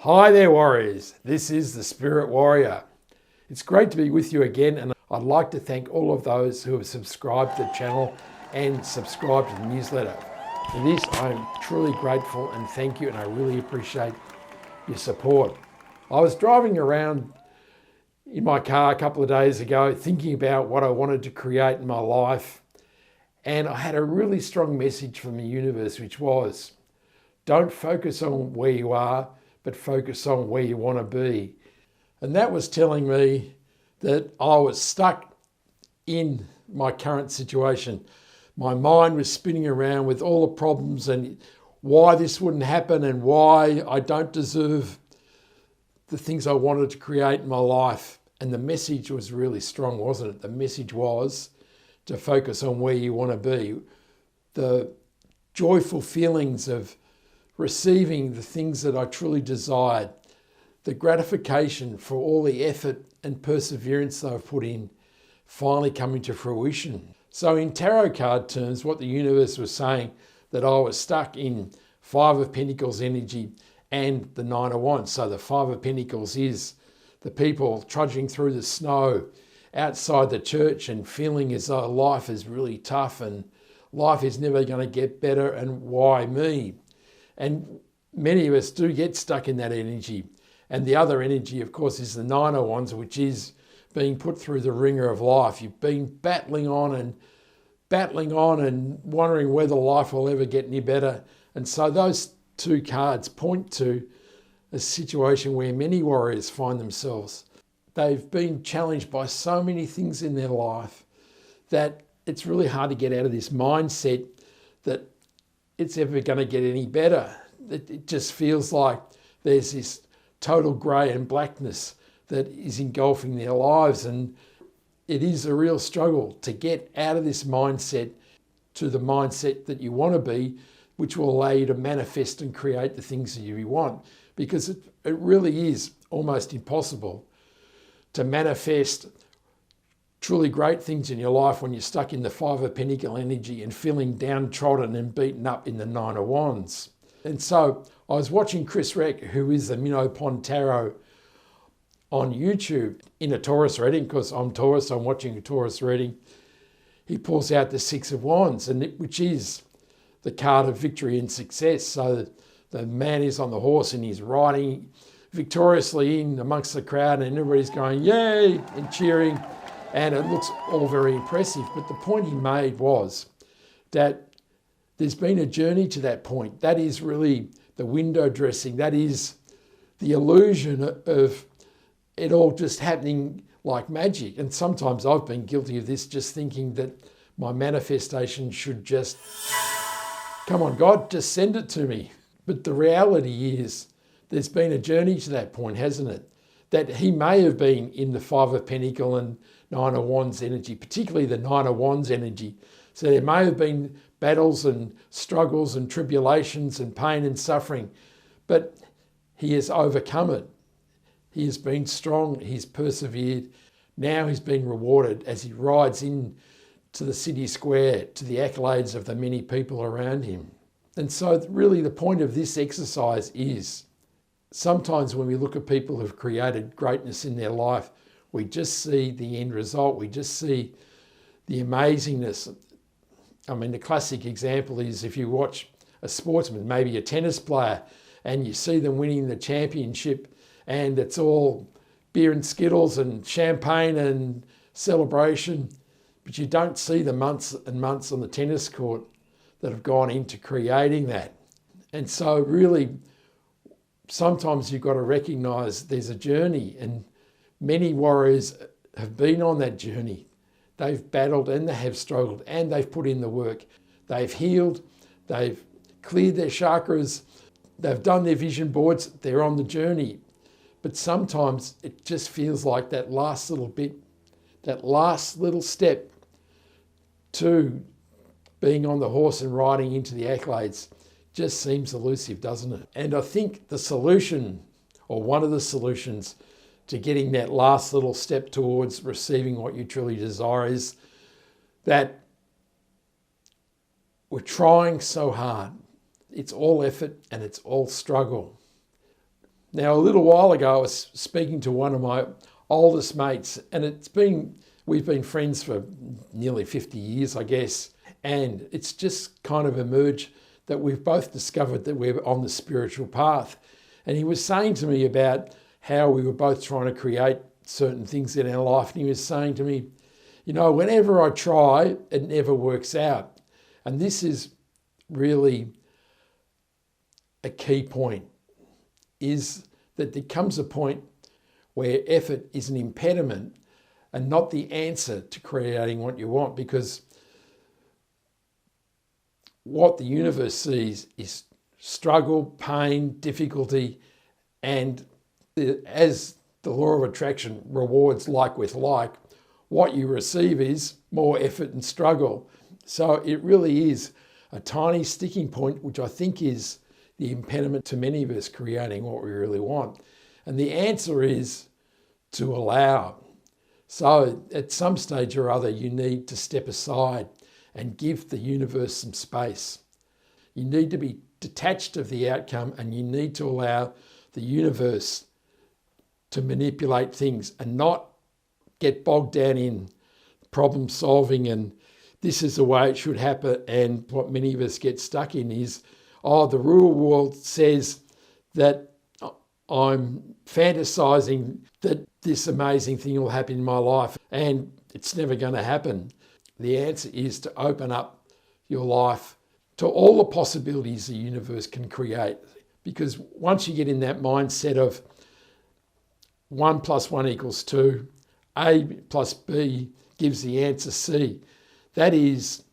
Hi there, warriors. This is the Spirit Warrior. It's great to be with you again, and I'd like to thank all of those who have subscribed to the channel and subscribed to the newsletter. For this, I'm truly grateful and thank you, and I really appreciate your support. I was driving around in my car a couple of days ago thinking about what I wanted to create in my life, and I had a really strong message from the universe, which was, don't focus on where you are, but focus on where you want to be. And that was telling me that I was stuck in my current situation. My mind was spinning around with all the problems and why this wouldn't happen and why I don't deserve the things I wanted to create in my life. And the message was really strong, wasn't it? The message was to focus on where you want to be. The joyful feelings of receiving the things that I truly desired, the gratification for all the effort and perseverance that I've put in, finally coming to fruition. So in tarot card terms, what the universe was saying, that I was stuck in Five of Pentacles energy and the Nine of Wands. So the Five of Pentacles is the people trudging through the snow outside the church and feeling as though life is really tough and life is never going to get better, and why me? And many of us do get stuck in that energy. And the other energy, of course, is the Nine of Wands, which is being put through the ringer of life. You've been battling on and wondering whether life will ever get any better. And so those two cards point to a situation where many warriors find themselves. They've been challenged by so many things in their life that it's really hard to get out of this mindset that it's ever going to get any better. It just feels like there's this total grey and blackness that is engulfing their lives, and it is a real struggle to get out of this mindset to the mindset that you want to be, which will allow you to manifest and create the things that you want, because it really is almost impossible to manifest truly great things in your life when you're stuck in the Five of Pentacles energy and feeling downtrodden and beaten up in the Nine of Wands. And so I was watching Chris Reck, who is the Minnow Pond Tarot, on YouTube in a Taurus reading, because I'm Taurus, I'm watching a Taurus reading. He pulls out the Six of Wands, which is the card of victory and success. So the man is on the horse and he's riding victoriously in amongst the crowd, and everybody's going, yay, and cheering. And it looks all very impressive. But the point he made was that there's been a journey to that point. That is really the window dressing. That is the illusion of it all just happening like magic. And sometimes I've been guilty of this, just thinking that my manifestation should just, come on, God, just send it to me. But the reality is there's been a journey to that point, hasn't it? That he may have been in the Five of Pentacles and Nine of Wands energy, particularly the Nine of Wands energy. So there may have been battles and struggles and tribulations and pain and suffering, but he has overcome it. He has been strong, he's persevered. Now he's been rewarded as he rides in to the city square, to the accolades of the many people around him. And so really the point of this exercise is, sometimes when we look at people who've created greatness in their life, we just see the end result. We just see the amazingness. I mean, the classic example is if you watch a sportsman, maybe a tennis player, and you see them winning the championship and it's all beer and Skittles and champagne and celebration, but you don't see the months and months on the tennis court that have gone into creating that. And so really, sometimes you've got to recognise there's a journey, and many warriors have been on that journey. They've battled and they have struggled and they've put in the work. They've healed, they've cleared their chakras, they've done their vision boards, they're on the journey. But sometimes it just feels like that last little bit, that last little step to being on the horse and riding into the accolades just seems elusive, doesn't it? And I think the solution, or one of the solutions to getting that last little step towards receiving what you truly desire, is that we're trying so hard. It's all effort and it's all struggle. Now, a little while ago, I was speaking to one of my oldest mates, and we've been friends for nearly 50 years, I guess. And it's just kind of emerged that we've both discovered that we're on the spiritual path. And he was saying to me about how we were both trying to create certain things in our life. And he was saying to me, whenever I try, it never works out. And this is really a key point, is that there comes a point where effort is an impediment and not the answer to creating what you want, because what the universe sees is struggle, pain, difficulty, and as the law of attraction rewards like with like, what you receive is more effort and struggle. So it really is a tiny sticking point, which I think is the impediment to many of us creating what we really want. And the answer is to allow. So at some stage or other, you need to step aside and give the universe some space. You need to be detached of the outcome, and you need to allow the universe to manipulate things and not get bogged down in problem solving and this is the way it should happen. And what many of us get stuck in is, the real world says that I'm fantasizing that this amazing thing will happen in my life, and it's never going to happen. The answer is to open up your life to all the possibilities the universe can create. Because once you get in that mindset of 1 + 1 = 2, A plus B gives the answer C, that is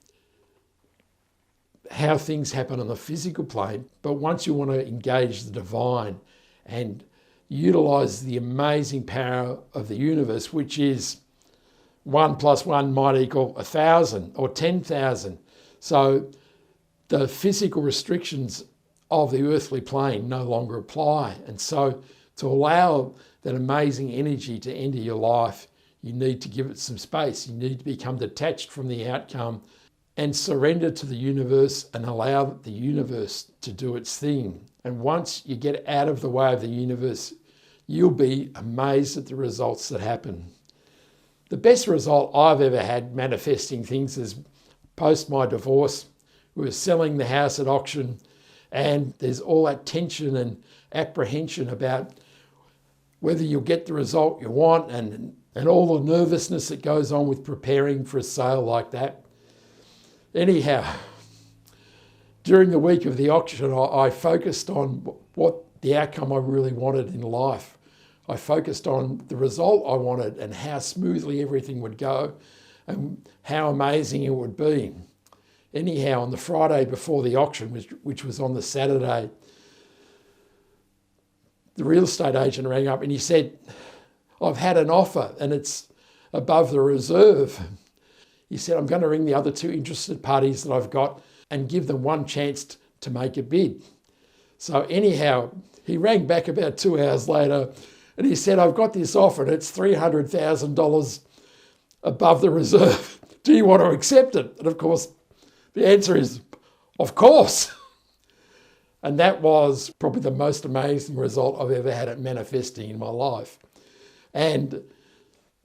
how things happen on the physical plane. But once you want to engage the divine and utilize the amazing power of the universe, which is 1 + 1 might equal 1,000 or 10,000. So the physical restrictions of the earthly plane no longer apply. And so to allow that amazing energy to enter your life, you need to give it some space. You need to become detached from the outcome and surrender to the universe and allow the universe to do its thing. And once you get out of the way of the universe, you'll be amazed at the results that happen. The best result I've ever had manifesting things is post my divorce. We were selling the house at auction, and there's all that tension and apprehension about whether you'll get the result you want and all the nervousness that goes on with preparing for a sale like that. Anyhow, during the week of the auction, I focused on what the outcome I really wanted in life. I focused on the result I wanted and how smoothly everything would go and how amazing it would be. Anyhow, on the Friday before the auction, which was on the Saturday, the real estate agent rang up and he said, I've had an offer and it's above the reserve. He said, I'm going to ring the other 2 interested parties that I've got and give them one chance to make a bid. So anyhow, he rang back about 2 hours later and he said, I've got this offer and it's $300,000 above the reserve. Do you want to accept it? And of course, the answer is, of course. And that was probably the most amazing result I've ever had at manifesting in my life. And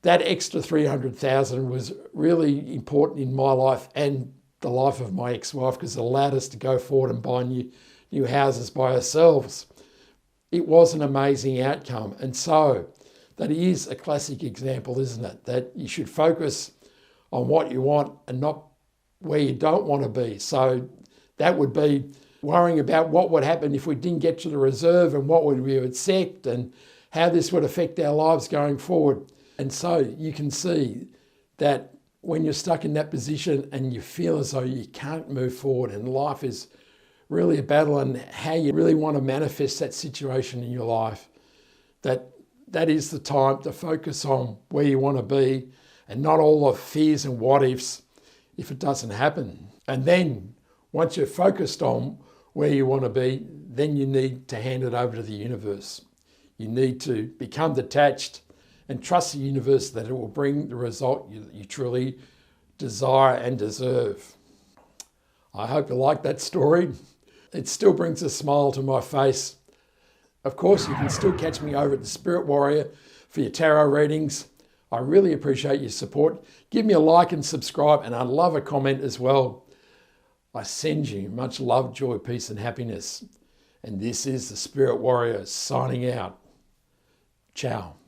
that extra $300,000 was really important in my life and the life of my ex-wife, because it allowed us to go forward and buy new houses by ourselves. It was an amazing outcome. And so that is a classic example, isn't it? That you should focus on what you want and not where you don't want to be. So that would be worrying about what would happen if we didn't get to the reserve and what would we accept and how this would affect our lives going forward. And so you can see that when you're stuck in that position and you feel as though you can't move forward and life is really a battle, and how you really want to manifest that situation in your life, that is the time to focus on where you want to be and not all the fears and what ifs if it doesn't happen. And then once you're focused on where you want to be, then you need to hand it over to the universe. You need to become detached and trust the universe that it will bring the result you truly desire and deserve. I hope you like that story. It still brings a smile to my face Of course, you can still catch me over at the Spirit Warrior for your tarot readings. I really appreciate your support. Give me a like and subscribe, and I'd love a comment as well. I send you much love, joy, peace, and happiness. And this is the Spirit Warrior signing out. Ciao.